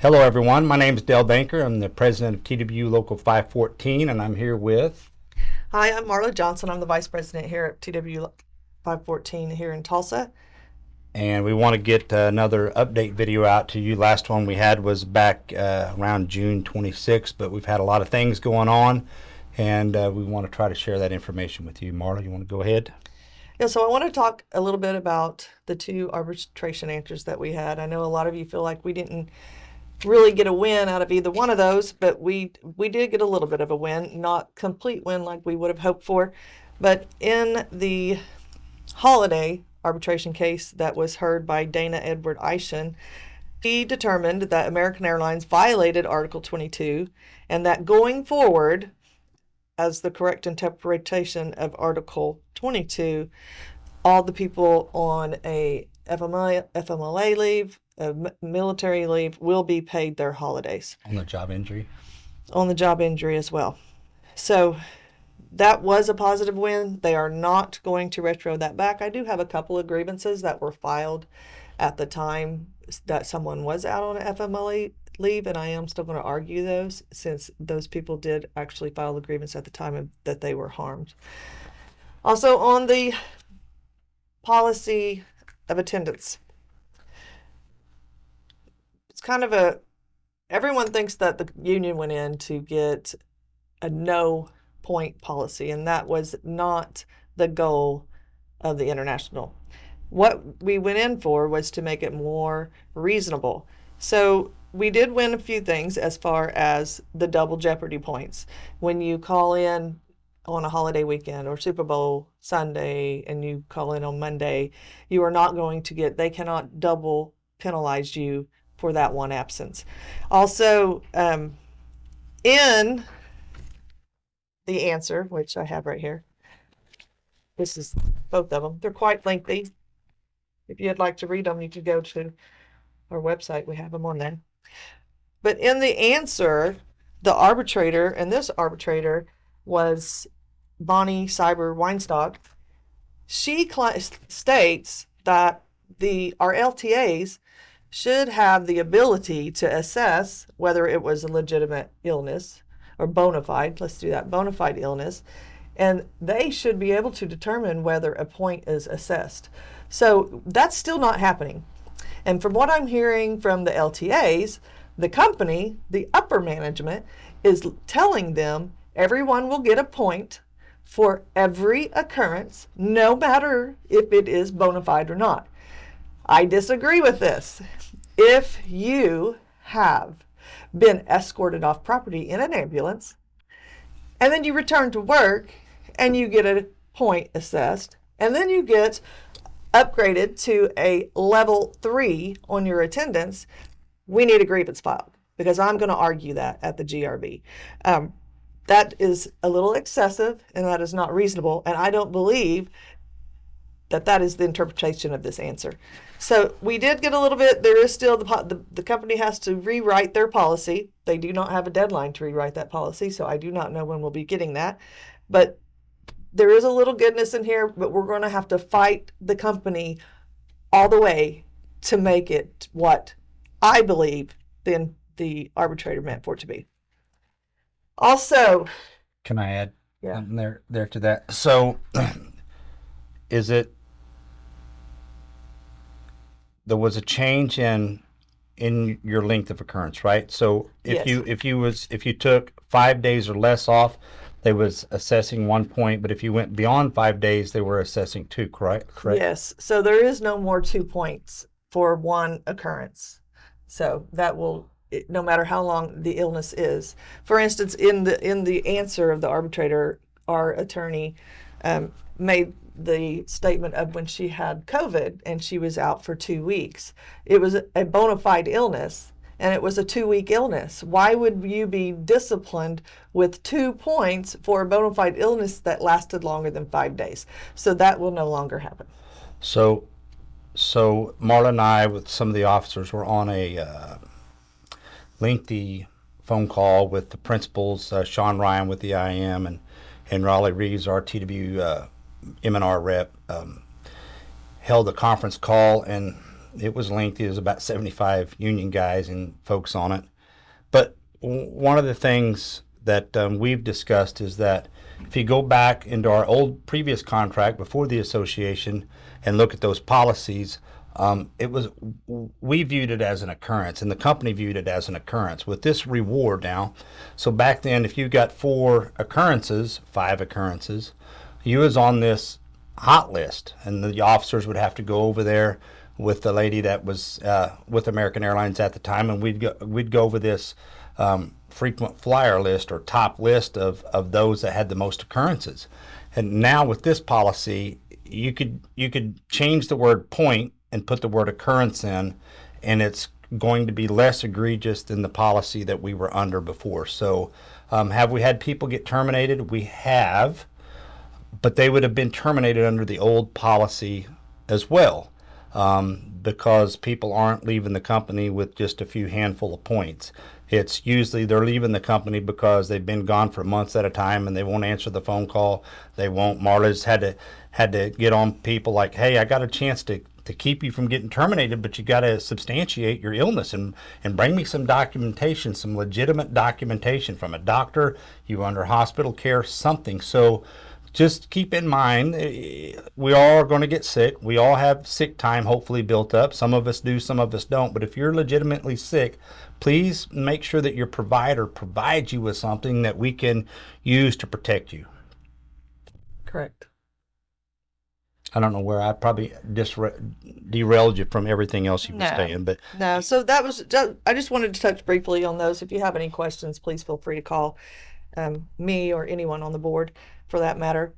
Hello, everyone. My name is Dale Danker. I'm the president of TW Local 514, and I'm here with. Hi, I'm Marla Johnson. I'm the vice president here at TW 514 here in Tulsa. And we want to get another update video out to you. Last one we had was back around June 26th, but we've had a lot of things going on, and we want to try to share that information with you. Marla, you want to go ahead? Yeah, so I want to talk a little bit about the two arbitration answers that we had. I know a lot of you feel like we didn't really get a win out of either one of those, but we did get a little bit of a win, not complete win like we would have hoped for. But in the holiday arbitration case that was heard by Dana Edward Eischen, he determined that American Airlines violated Article 22 and that going forward, as the correct interpretation of Article 22, all the people on a FMLA leave, a military leave, will be paid their holidays. On the job injury? On the job injury as well. So that was a positive win. They are not going to retro that back. I do have a couple of grievances that were filed at the time that someone was out on FMLA leave, and I am still going to argue those since those people did actually file the grievance at the time that they were harmed. Also, on the policy of attendance, it's kind of everyone thinks that the union went in to get a no point policy, and that was not the goal of the international. What we went in for was to make it more reasonable. So we did win a few things as far as the double jeopardy points. When you call in on a holiday weekend or Super Bowl Sunday and you call in on Monday, you are not going to they cannot double penalize you for that one absence. Also, in the answer, which I have right here, this is both of them. They're quite lengthy. If you'd like to read them, you could go to our website. We have them on there. But in the answer, the arbitrator, and this arbitrator was Bonnie Cyber Weinstock, she states that our LTAs should have the ability to assess whether it was a legitimate illness or bona fide, let's do that, bona fide illness, and they should be able to determine whether a point is assessed. So that's still not happening. And from what I'm hearing from the LTAs, the company, the upper management, is telling them everyone will get a point for every occurrence, no matter if it is bona fide or not. I disagree with this. If you have been escorted off property in an ambulance, and then you return to work and you get a point assessed, and then you get upgraded to a level 3 on your attendance, we need a grievance filed, because I'm going to argue that at the GRB. That is a little excessive and that is not reasonable, and I don't believe that is the interpretation of this answer. So we did get a little bit. There is still the company has to rewrite their policy. They do not have a deadline to rewrite that policy, so I do not know when we'll be getting that. But there is a little goodness in here, but we're going to have to fight the company all the way to make it what I believe the arbitrator meant for it to be. Also, Can I add yeah, something there to that? So, is it there was a change in your length of occurrence, right? So if yes. if you took 5 days or less off, they was assessing 1 point, but if you went beyond 5 days, they were assessing 2, correct? Yes. So there is no more 2 points for one occurrence. So that will, no matter how long the illness is. For instance, in the answer of the arbitrator, our attorney made the statement of when she had COVID and she was out for 2 weeks. It was a bona fide illness, and it was a 2-week illness. Why would you be disciplined with 2 points for a bona fide illness that lasted longer than 5 days? So that will no longer happen. So Marla and I, with some of the officers, were on a lengthy phone call with the principals, Sean Ryan with the IM, and Raleigh Reeves, our TW M&R rep, held a conference call, and It was lengthy. There's about 75 union guys and folks on it. But one of the things that we've discussed is that if you go back into our old previous contract before the association and look at those policies, we viewed it as an occurrence, and the company viewed it as an occurrence. With this reward now, so back then, if you got 5 occurrences, you was on this hot list, and the officers would have to go over there with the lady that was with American Airlines at the time, and we'd go over this frequent flyer list or top list of those that had the most occurrences. And now with this policy, you could change the word point and put the word occurrence in, and it's going to be less egregious than the policy that we were under before. So have we had people get terminated? We have, but they would have been terminated under the old policy as well, because people aren't leaving the company with just a few handful of points. It's usually they're leaving the company because they've been gone for months at a time and they won't answer the phone call. They won't. Marla's had to get on people like, hey, I got a chance to keep you from getting terminated, but you got to substantiate your illness and bring me some documentation, some legitimate documentation from a doctor, you under hospital care, something. So just keep in mind, we all are going to get sick. We all have sick time hopefully built up. Some of us do, some of us don't. But if you're legitimately sick, please make sure that your provider provides you with something that we can use to protect you. Correct. I don't know where I probably just derailed you from everything else you were saying, but no. So that was I just wanted to touch briefly on those. If you have any questions, please feel free to call me or anyone on the board for that matter.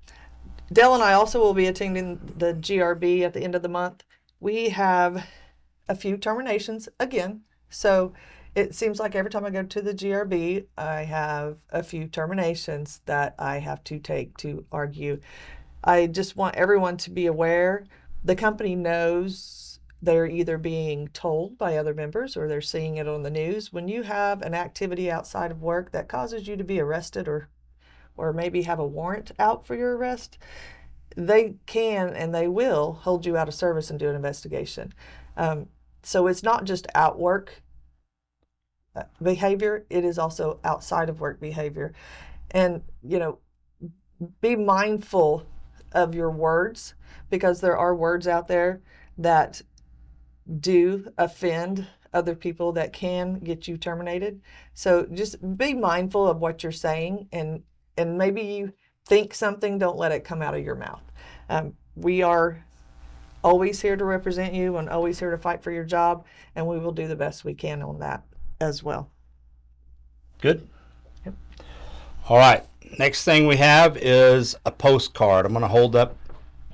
Dell and I also will be attending the GRB at the end of the month. We have a few terminations again. So it seems like every time I go to the GRB, I have a few terminations that I have to take to argue. I just want everyone to be aware. The company knows they're either being told by other members or they're seeing it on the news. When you have an activity outside of work that causes you to be arrested or maybe have a warrant out for your arrest, they can and they will hold you out of service and do an investigation. So it's not just out work behavior, it is also outside of work behavior. And, be mindful of your words, because there are words out there that do offend other people that can get you terminated. So just be mindful of what you're saying, and maybe you think something, don't let it come out of your mouth. We are always here to represent you and always here to fight for your job, and we will do the best we can on that as well. Good. Yep. All right. Next thing we have is a postcard. I'm going to hold up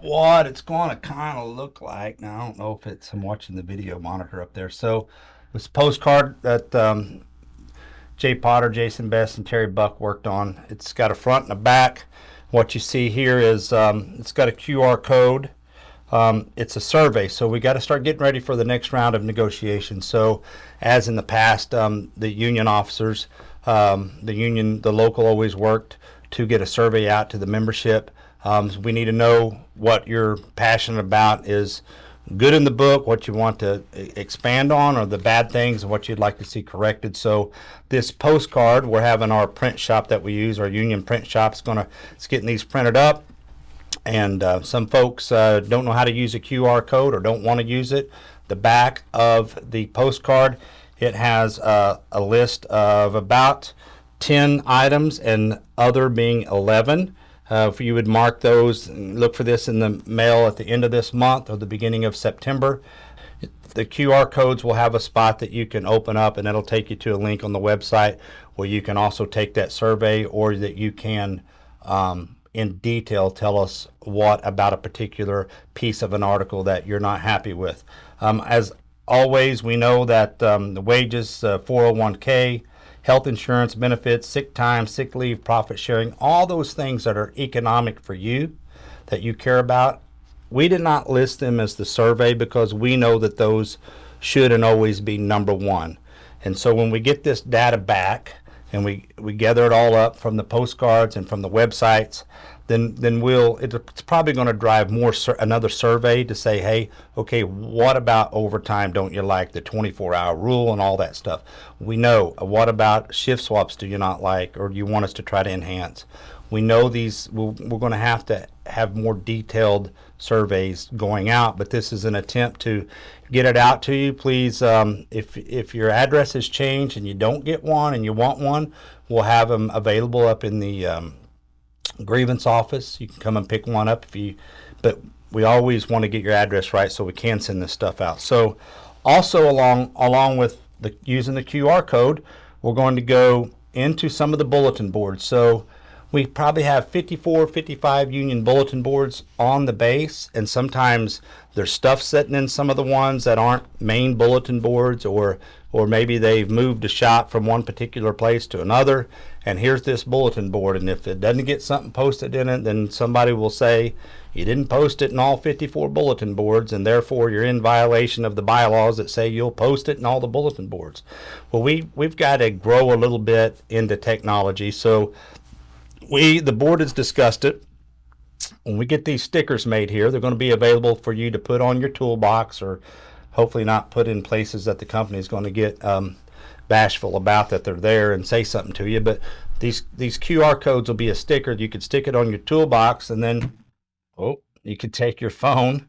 what it's going to kind of look like. Now, I don't know if I'm watching the video monitor up there. So this postcard that Jay Potter, Jason Best, and Terry Buck worked on. It's got a front and a back. What you see here is it's got a QR code. It's a survey, so we got to start getting ready for the next round of negotiations. So as in the past, the union officers, the local always worked to get a survey out to the membership. So we need to know what you're passionate about is good in the book, what you want to expand on, or the bad things and what you'd like to see corrected. So this postcard, we're having our print shop that we use, our union print shop, it's getting these printed up. And some folks don't know how to use a QR code or don't want to use it. The back of the postcard, it has a list of about 10 items and other being 11. If you would mark those, look for this in the mail at the end of this month or the beginning of September. The QR codes will have a spot that you can open up, and it'll take you to a link on the website where you can also take that survey, or that you can in detail tell us what about a particular piece of an article that you're not happy with. As always, we know that the wages, 401k, health insurance benefits, sick time, sick leave, profit sharing, all those things that are economic for you, that you care about, we did not list them as the survey because we know that those should and always be number one. And so when we get this data back, and we gather it all up from the postcards and from the websites, then it's probably going to drive another survey to say, hey, okay, what about overtime? Don't you like the 24-hour rule and all that stuff? We know. What about shift swaps? Do you not like, or do you want us to try to enhance? We know we're going to have more detailed surveys going out, but this is an attempt to get it out to you. Please, if your address has changed and you don't get one and you want one, we'll have them available up in the grievance office. You can come and pick one up but we always want to get your address right so we can send this stuff out. So also along with using the QR code, we're going to go into some of the bulletin boards. So we probably have 54, 55 union bulletin boards on the base, and sometimes there's stuff sitting in some of the ones that aren't main bulletin boards, or maybe they've moved a shop from one particular place to another, and here's this bulletin board, and if it doesn't get something posted in it, then somebody will say, you didn't post it in all 54 bulletin boards, and therefore you're in violation of the bylaws that say you'll post it in all the bulletin boards. Well, we've got to grow a little bit into technology, so the board has discussed it. When we get these stickers made here, they're going to be available for you to put on your toolbox, or hopefully not put in places that the company is going to get bashful about that they're there and say something to you. But these QR codes will be a sticker. You could stick it on your toolbox, and then you could take your phone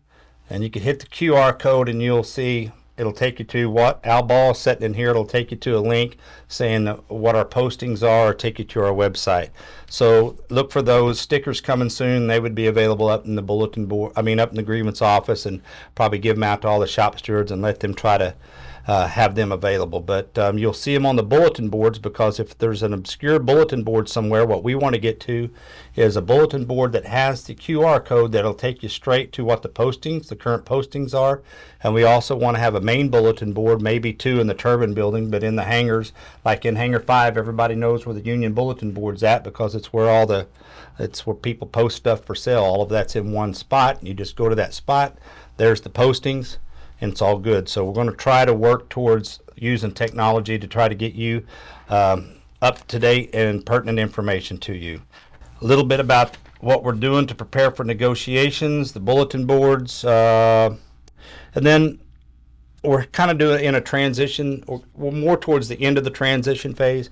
and you could hit the QR code, and you'll see it'll take you to what Al Ball is setting in here. It'll take you to a link saying what our postings are, or take you to our website. So look for those stickers coming soon. They would be available up in the bulletin board. Up in the grievance office, and probably give them out to all the shop stewards and let them try to have them available. But you'll see them on the bulletin boards, because if there's an obscure bulletin board somewhere, what we want to get to is a bulletin board that has the QR code that'll take you straight to what the current postings are. And we also want to have a main bulletin board, maybe two in the turbine building, but in the hangars, like in Hangar 5, everybody knows where the union bulletin board's at, because it's where it's where people post stuff for sale. All of that's in one spot, and you just go to that spot. There's the postings, and it's all good. So we're going to try to work towards using technology to try to get you up to date and pertinent information to you. A little bit about what we're doing to prepare for negotiations, the bulletin boards, and then we're kind of doing it in a transition, or we're more towards the end of the transition phase.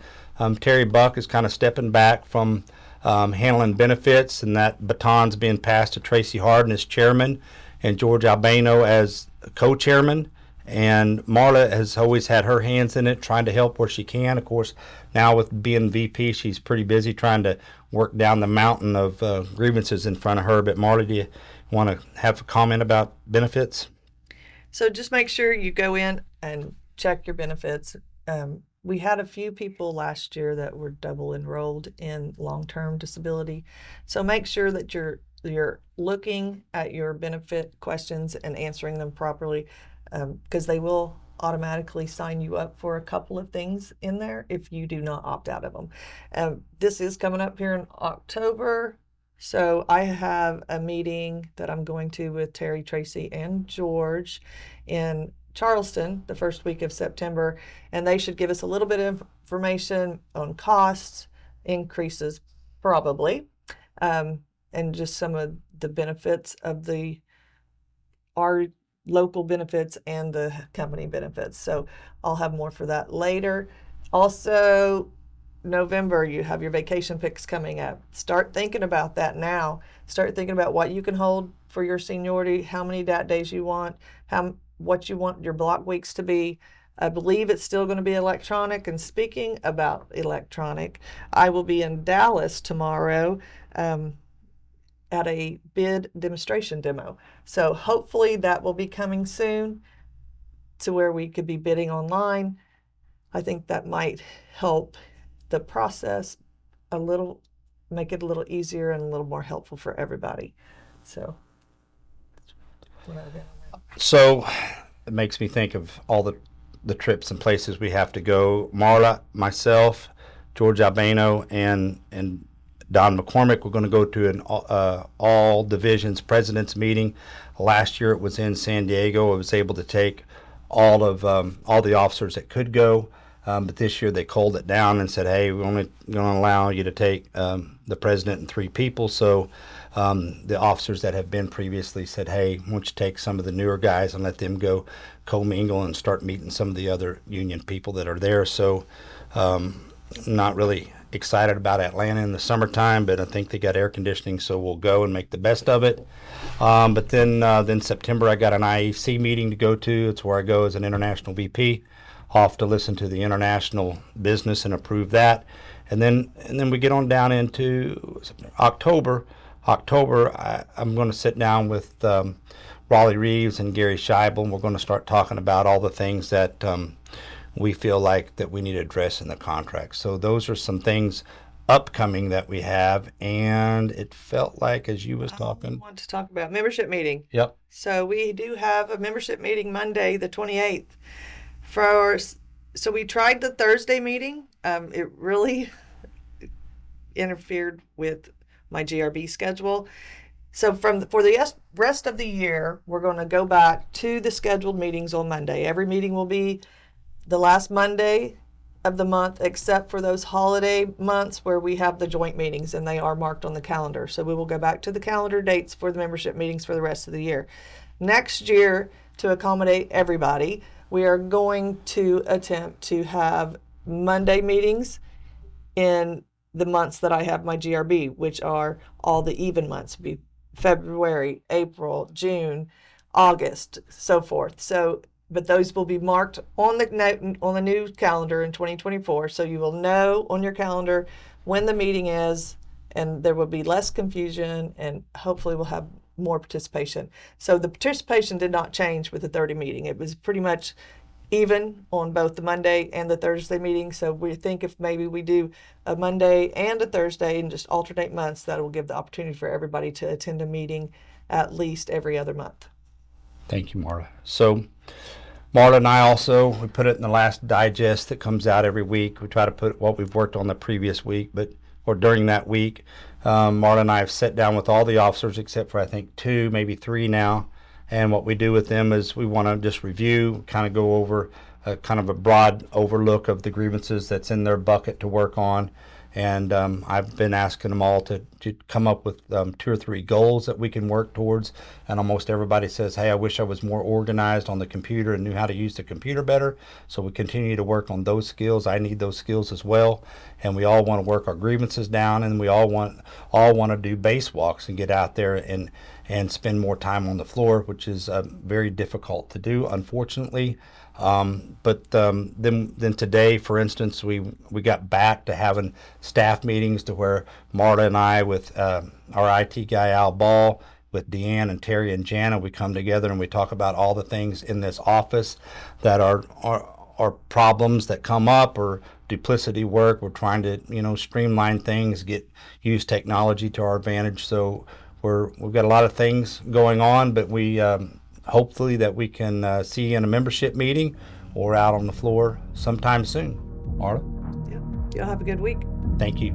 Terry Buck is kind of stepping back from handling benefits, and that baton's being passed to Tracy Harden as chairman and George Albano as co-chairman. And Marla has always had her hands in it, trying to help where she can. Of course, now with being VP, she's pretty busy trying to work down the mountain of grievances in front of her. But Marla, do you want to have a comment about benefits? So just make sure you go in and check your benefits. We had a few people last year that were double enrolled in long-term disability. So make sure that you're looking at your benefit questions and answering them properly, because they will automatically sign you up for a couple of things in there if you do not opt out of them. This is coming up here in October. So I have a meeting that I'm going to with Terry, Tracy, and George in Charleston the first week of September, and they should give us a little bit of information on costs, increases probably, and just some of the benefits of our local benefits and the company benefits. So I'll have more for that later. Also, November, you have your vacation picks coming up. Start thinking about that now. Start thinking about what you can hold for your seniority, how many days you want, what you want your block weeks to be. I believe it's still going to be electronic. And speaking about electronic, I will be in Dallas tomorrow at a bid demonstration demo. So hopefully that will be coming soon to where we could be bidding online. I think that might help the process a little, make it a little easier and a little more helpful for everybody. So it makes me think of all the trips and places we have to go. Marla, myself, George Albano, and Don McCormick, we're going to go to an all divisions president's meeting. Last year it was in San Diego. I was able to take all the officers that could go. But this year they culled it down and said, hey, we're only going to allow you to take the president and 3 people. So the officers that have been previously said, hey, why don't you take some of the newer guys and let them go commingle and start meeting some of the other union people that are there. So not really excited about Atlanta in the summertime, but I think they got air conditioning, so we'll go and make the best of it. But then September, I got an IEC meeting to go to. It's where I go as an international VP, off to listen to the international business and approve that. And then we get on down into October. I'm going to sit down with Raleigh Reeves and Gary Scheibel, and we're going to start talking about all the things that we feel like that we need to address in the contract. So those are some things upcoming that we have, and it felt like as you was talking. I want to talk about membership meeting. Yep. So we do have a membership meeting Monday, the 28th. So we tried the Thursday meeting. It really interfered with my GRB schedule. So for the rest of the year, we're going to go back to the scheduled meetings on Monday. Every meeting will be the last Monday of the month, except for those holiday months where we have the joint meetings, and they are marked on the calendar. So we will go back to the calendar dates for the membership meetings for the rest of the year. Next year, to accommodate everybody, we are going to attempt to have Monday meetings in the months that I have my GRB, which are all the even months, be February, April, June, August, so forth. So, but those will be marked on the new calendar in 2024. So you will know on your calendar when the meeting is, and there will be less confusion, and hopefully we'll have more participation. So the participation did not change with the 30 meeting. It was pretty much even on both the Monday and the Thursday meeting. So we think if maybe we do a Monday and a Thursday and just alternate months, that will give the opportunity for everybody to attend a meeting at least every other month. Thank you, Marla. So Marla and I also, we put it in the last digest that comes out every week. We try to put what we've worked on the previous week, or during that week. Marla and I have sat down with all the officers except for I think 2, maybe 3 now. And what we do with them is we want to just review, kind of go over kind of a broad overlook of the grievances that's in their bucket to work on. And I've been asking them all to come up with 2 or 3 goals that we can work towards. And almost everybody says, hey, I wish I was more organized on the computer and knew how to use the computer better. So we continue to work on those skills. I need those skills as well. And we all want to work our grievances down, and we all want to do base walks and get out there and spend more time on the floor, which is very difficult to do, unfortunately. But then today, for instance, we got back to having staff meetings to where Marla and I, with our IT guy Al Ball, with Deanne and Terry and Jana, we come together and we talk about all the things in this office that are problems that come up, or duplicity work. We're trying to streamline things, use technology to our advantage. So we've got a lot of things going on, but we hopefully that we can see you in a membership meeting or out on the floor sometime soon. Marla? Yeah. Y'all have a good week. Thank you.